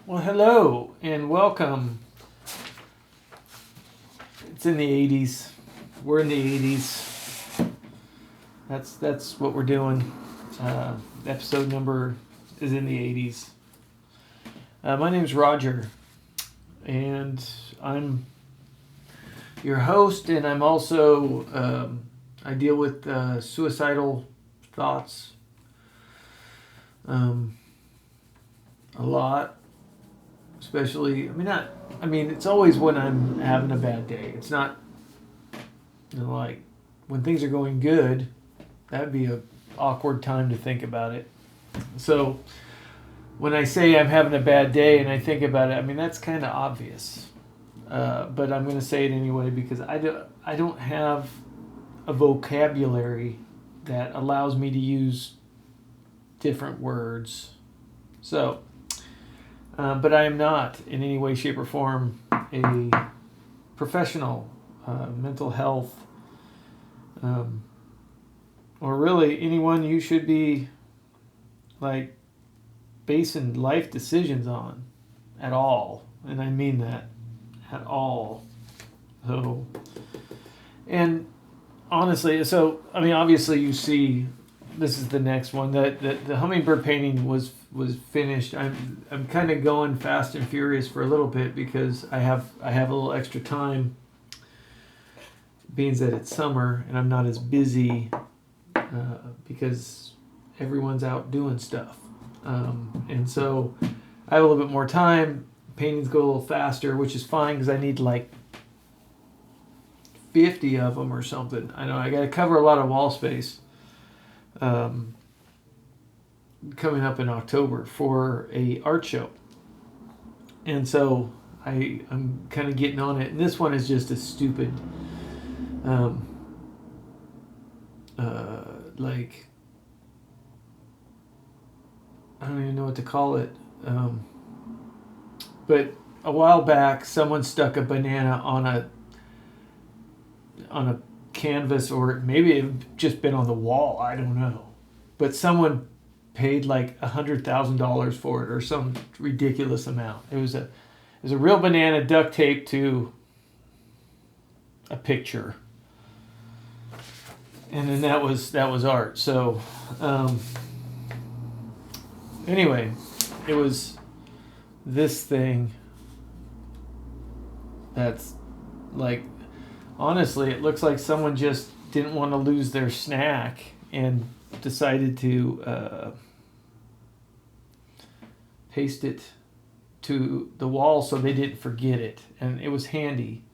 Well, hello and welcome. It's in the 80s. We're in the 80s. That's what we're doing. Episode number is in the 80s. My name's Roger, and I'm your host, and I'm also I deal with suicidal thoughts a lot, especially. It's always when I'm having a bad day. It's not like when things are going good. That'd be a awkward time to think about it. So when I say I'm having a bad day and I think about it, that's kind of obvious. But I'm going to say it anyway because I don't have a vocabulary that allows me to use different words. So, but I am not in any way, shape, or form a professional, mental health, or really anyone you should be like basing life decisions on at all. And I mean that at all. So, and honestly, obviously you see, this is the next one. The hummingbird painting was finished. I'm kind of going fast and furious for a little bit because I have a little extra time, being that it's summer and I'm not as busy because everyone's out doing stuff, and so I have a little bit more time. Paintings go a little faster, which is fine because I need like 50 of them or something. I know I got to cover a lot of wall space coming up in October for a art show, and so I'm kind of getting on it. And this one is just a stupid, like, I don't even know what to call it. But a while back, someone stuck a banana on a canvas, or maybe it just been on the wall. I don't know. But someone paid like $100,000 for it, or some ridiculous amount. It was a real banana duct taped to a picture, and then that was art. So anyway, it was this thing that's like, honestly, it looks like someone just didn't want to lose their snack and decided to paste it to the wall so they didn't forget it. And it was handy.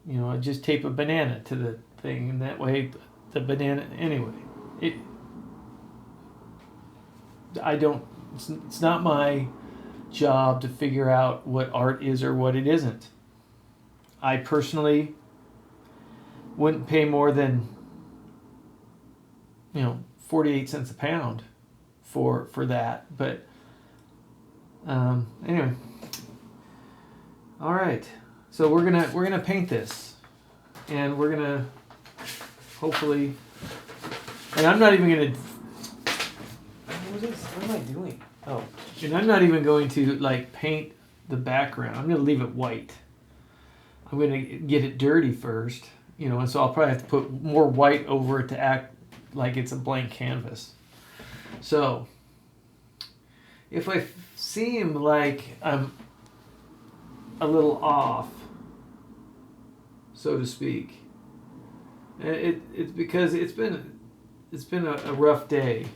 I just tape a banana to the thing, and that way the banana, anyway, it's not my job to figure out what art is or what it isn't. I personally wouldn't pay more than 48 cents a pound for that. But anyway, all right. So we're gonna paint this, and we're gonna hopefully. And I'm not even gonna. What am I doing? Oh, and I'm not even going to like paint the background. I'm gonna leave it white. I'm gonna get it dirty first, and so I'll probably have to put more white over it to act like it's a blank canvas. So, if I seem like I'm a little off, so to speak, it's because it's been a rough day.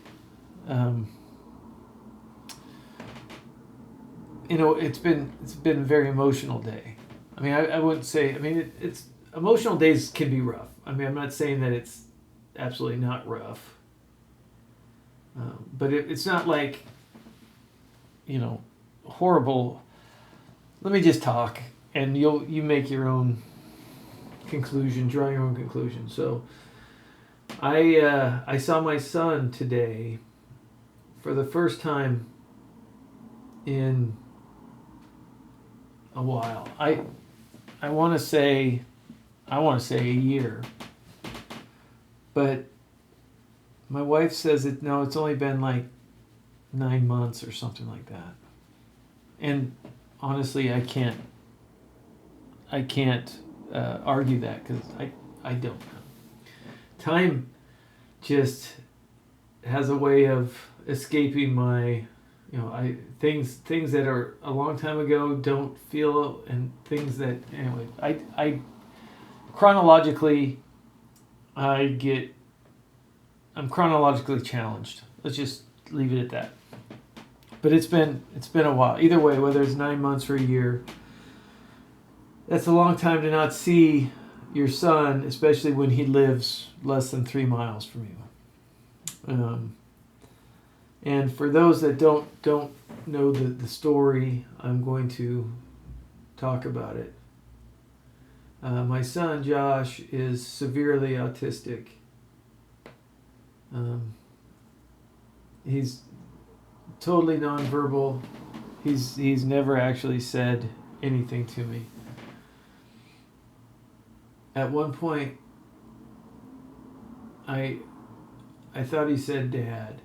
It's been a very emotional day. I wouldn't say. It's emotional days can be rough. I'm not saying that it's absolutely not rough, but it's not like horrible. Let me just talk, and you make your own conclusion, draw your own conclusion. So, I saw my son today for the first time in a while. I want to say a year, but my wife says it's only been like 9 months or something like that. And honestly, I can't argue that because I don't know. Time just has a way of escaping my, things that are a long time ago don't feel, and things that, anyway, I chronologically, I'm chronologically challenged. Let's just leave it at that. But it's been a while. Either way, whether it's 9 months or a year, that's a long time to not see your son, especially when he lives less than 3 miles from you. And for those that don't know the story, I'm going to talk about it. My son Josh is severely autistic. He's totally nonverbal. He's never actually said anything to me. At one point, I thought he said "Dad,"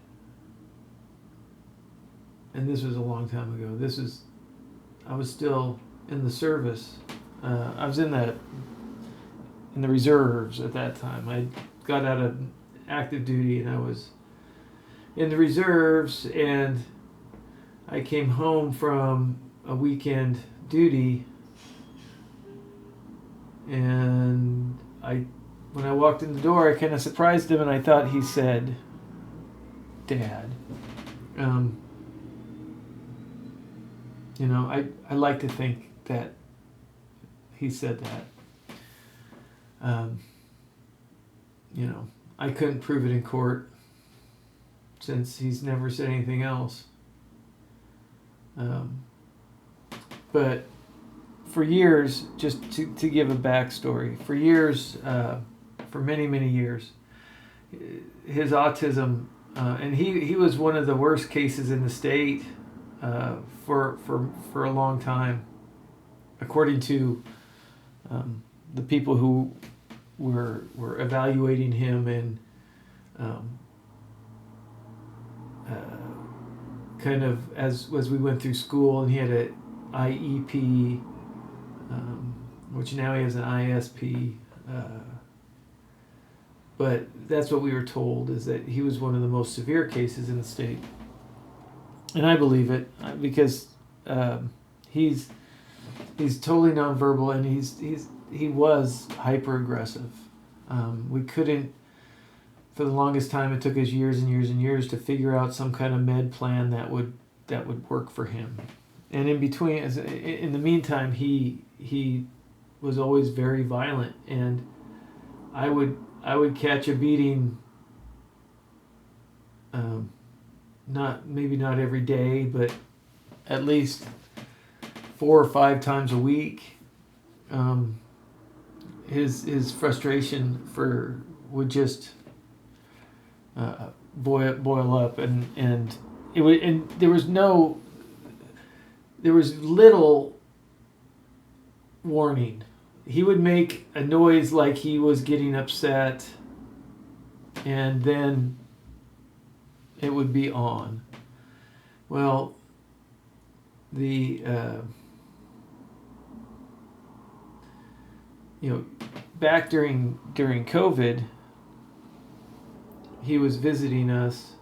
and this was a long time ago. I was still in the service. I was in the reserves at that time. I got out of active duty, and I was in the reserves, and I came home from a weekend duty, and when I walked in the door, I kind of surprised him, and I thought he said "Dad." I like to think that he said that. I couldn't prove it in court since he's never said anything else. But for years, just to give a backstory, for years, for many, many years, his autism, and he was one of the worst cases in the state for a long time, according to the people who were evaluating him, and kind of as we went through school, and he had a IEP, which now he has an ISP, but that's what we were told, is that he was one of the most severe cases in the state, and I believe it because he's totally nonverbal, and he was hyper aggressive. We couldn't, for the longest time, it took us years and years and years to figure out some kind of med plan that would work for him. And in the meantime, he was always very violent, and I would catch a beating. Maybe not every day, but at least 4 or 5 times a week. His frustration would just boil up, and there was little warning. He would make a noise like he was getting upset, and then it would be on. Well, back during COVID, he was visiting us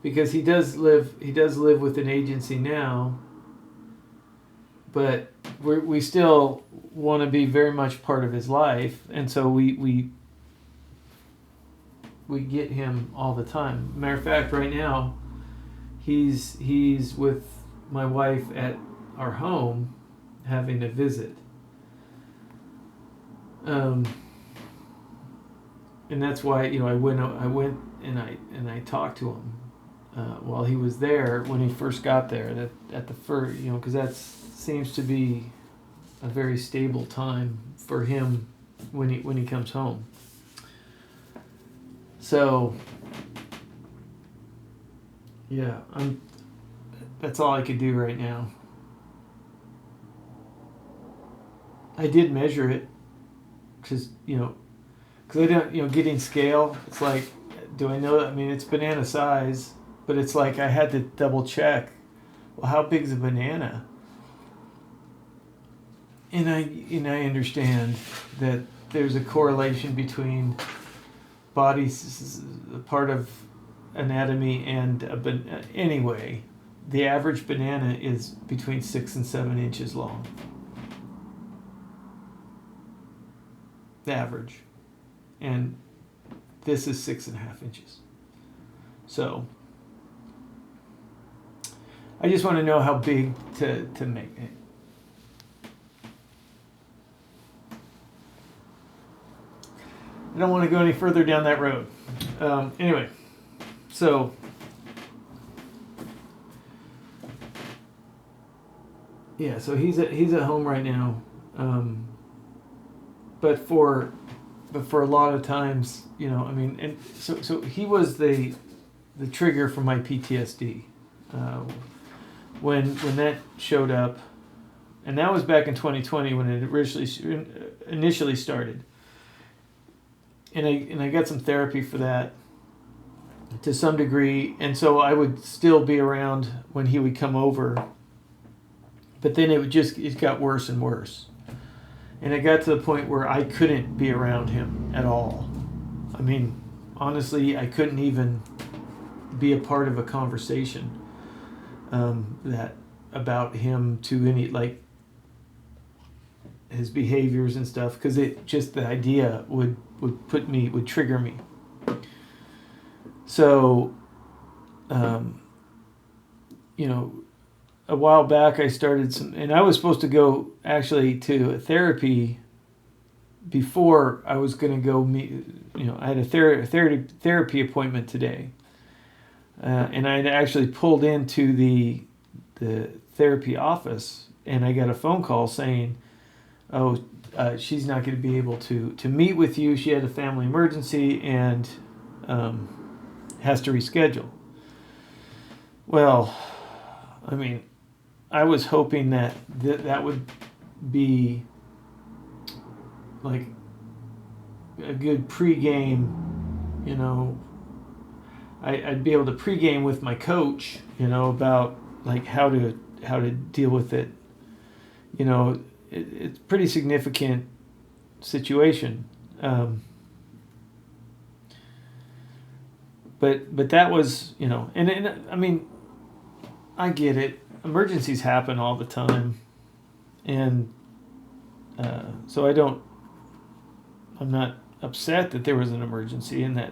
because he does live with an agency now, but we still want to be very much part of his life, and so we get him all the time. Matter of fact, right now, he's with my wife at our home having a visit. And that's why I went and I talked to him while he was there when he first got there. At the first, because that seems to be a very stable time for him when he comes home. So yeah, that's all I could do right now. I did measure it because I don't, getting scale, it's like, do I know? I mean, it's banana size, but it's like I had to double check. well, how big's a banana? And I understand that there's a correlation between body part of anatomy and anyway, the average banana is between 6 and 7 inches long. The average. And this is 6.5 inches. So I just want to know how big to make it. I don't want to go any further down that road. Anyway, so yeah, so he's at home right now, but for a lot of times, I mean, and so he was the trigger for my PTSD when that showed up, and that was back in 2020 when it initially started. And I got some therapy for that to some degree, and so I would still be around when he would come over, but then it got worse and worse, and it got to the point where I couldn't be around him at all. I mean, honestly, I couldn't even be a part of a conversation that about him to any, like, his behaviors and stuff, because it just, the idea would trigger me. So a while back I started and I was supposed to go actually to a therapy before I was going to go meet. I had a therapy appointment today, and I had actually pulled into the therapy office, and I got a phone call saying, "Oh, she's not going to be able to meet with you. She had a family emergency and has to reschedule." Well, I mean, I was hoping that that would be like a good pregame. I'd be able to pregame with my coach, about like how to deal with it. It's a pretty significant situation. But that was, and I mean, I get it. Emergencies happen all the time. And so I'm not upset that there was an emergency and that,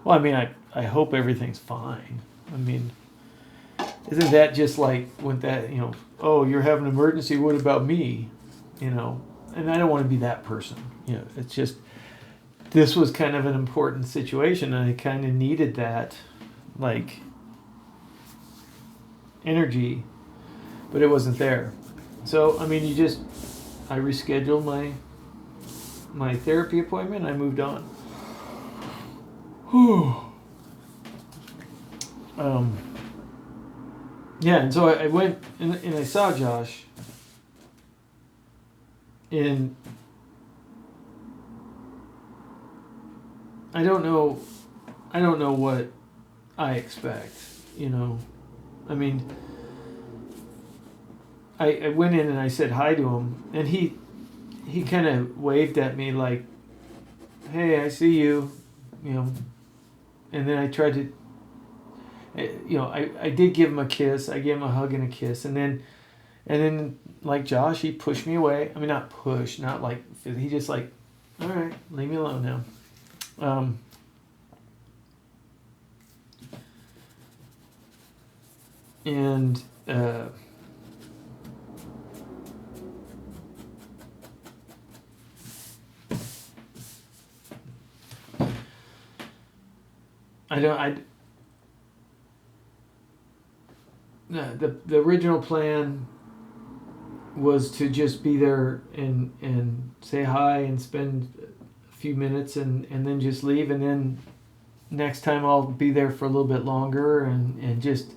well, I mean, I hope everything's fine. I mean, isn't that just like when that, oh, you're having an emergency, what about me? And I don't want to be that person. It's just, this was kind of an important situation, and I kind of needed that, like, energy, but it wasn't there. So, I mean, I rescheduled my therapy appointment, and I moved on. Yeah, and so I went and I saw Josh, and I don't know what I expect, I mean, I went in and I said hi to him, and he kind of waved at me like, "Hey, I see you," and then I tried to, I did give him a kiss. I gave him a hug and a kiss, and then like Josh, he pushed me away. I mean, not push, not like, he just like, "All right, leave me alone now." And the original plan was to just be there and say hi and spend a few minutes and then just leave, and then next time I'll be there for a little bit longer and just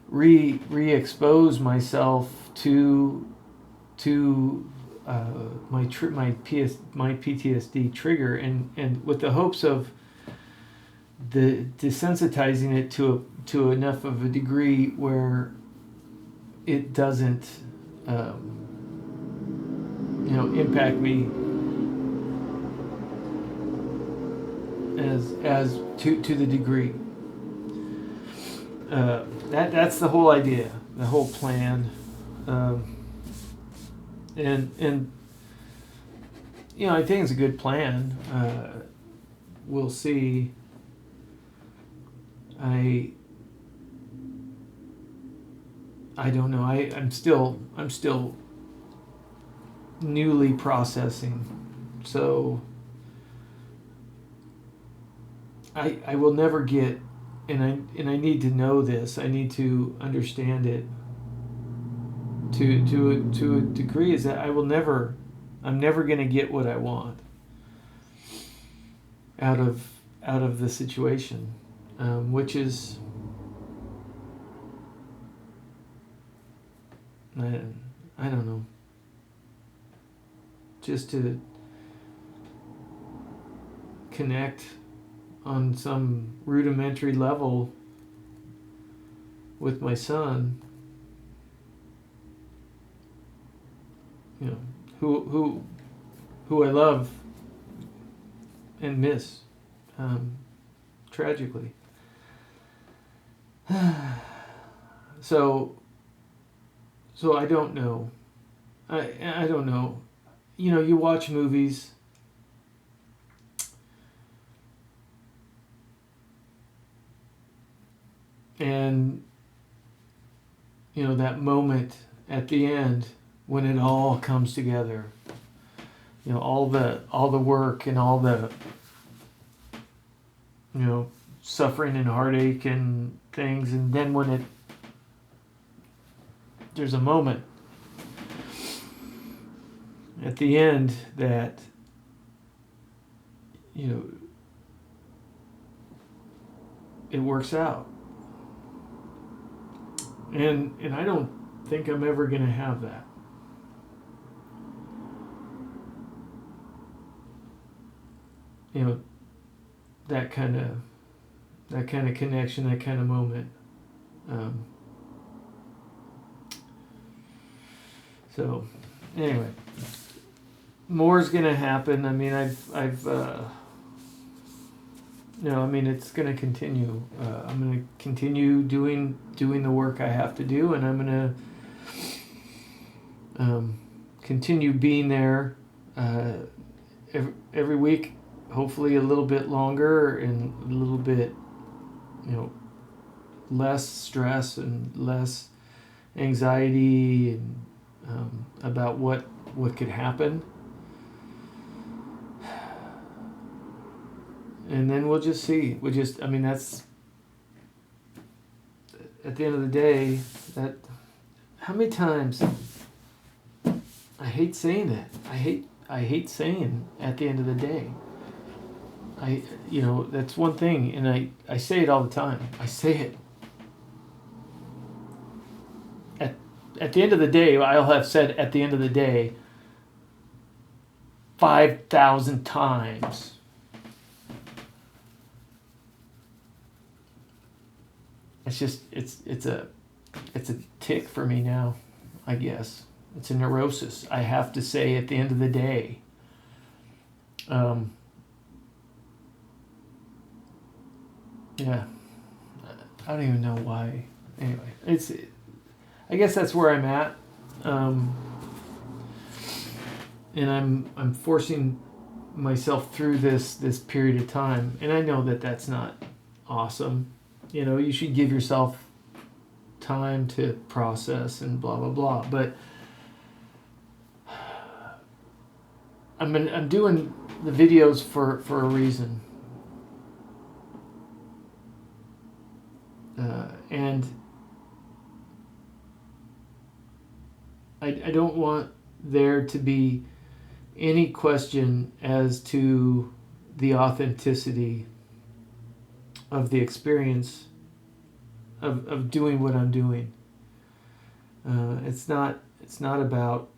re-expose myself to my PTSD trigger, and with the hopes of the desensitizing it to enough of a degree where it doesn't, impact me as to the degree. That's the whole idea, the whole plan, and I think it's a good plan. We'll see. I don't know. I'm still newly processing, so I will never get, and I need to know this. I need to understand it to a degree. Is that I'm never going to get what I want out of the situation, which is, I don't know, just to connect on some rudimentary level with my son, who I love and miss, tragically. So I don't know. I don't know. You watch movies, and that moment at the end when it all comes together. All the work and all the suffering and heartache and things, and then when there's a moment at the end that it works out, and I don't think I'm ever going to have that. That kind of connection, that kind of moment. So anyway, more is gonna happen. I mean, it's gonna continue. I'm gonna continue doing the work I have to do, and I'm gonna continue being there every week. Hopefully a little bit longer and a little bit, less stress and less anxiety and about what could happen. And then we'll just see. That's at the end of the day. That how many times I hate saying that. I hate saying at the end of the day. That's one thing, and I say it all the time. I say it. At the end of the day, I'll have said at the end of the day 5,000 times. It's just, it's a tick for me now, I guess. It's a neurosis. I have to say at the end of the day. Yeah, I don't even know why. Anyway, I guess that's where I'm at, and I'm forcing myself through this period of time, and I know that that's not awesome. You should give yourself time to process and blah blah blah. But I'm doing the videos for a reason. And I don't want there to be any question as to the authenticity of the experience of doing what I'm doing. It's not about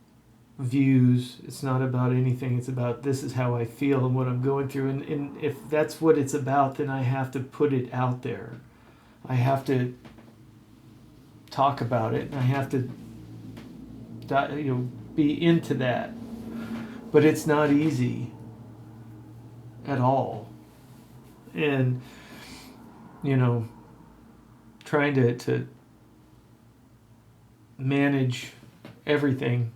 views. It's not about anything. It's about this is how I feel and what I'm going through. And if that's what it's about, then I have to put it out there. I have to talk about it, and I have to, be into that. But it's not easy at all. And, trying to manage everything,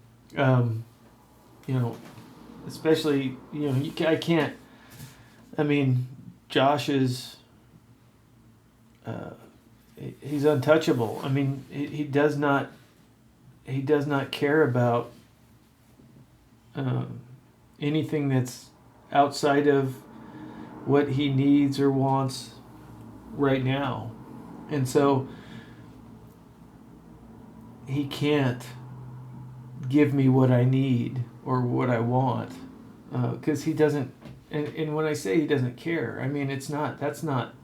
especially, I can't, Josh is, he's untouchable. He does not care about anything that's outside of what he needs or wants right now. And so he can't give me what I need or what I want, because he doesn't. And when I say he doesn't care, that's not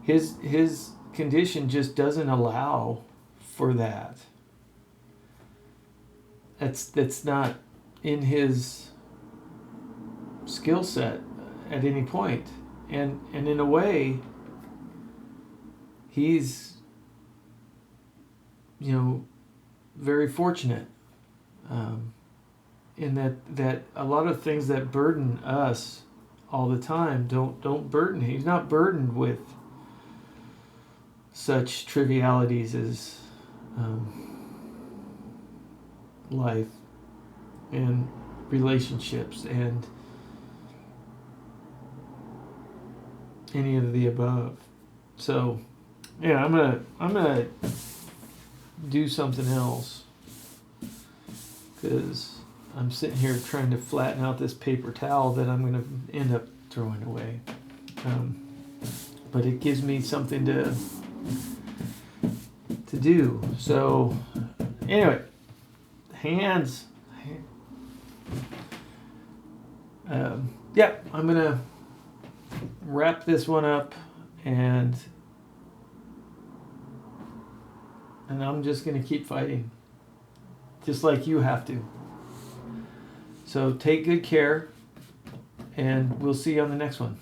his condition. Just doesn't allow for that. That's not in his skill set at any point. And in a way, he's very fortunate, in that a lot of things that burden us all the time don't burden him. He's not burdened with such trivialities as life and relationships and any of the above. So yeah, I'm gonna do something else, because I'm sitting here trying to flatten out this paper towel that I'm gonna end up throwing away. But it gives me something to do. So anyway, hands. Yeah, I'm gonna wrap this one up, and I'm just gonna keep fighting, just like you have to. So take good care, and we'll see you on the next one.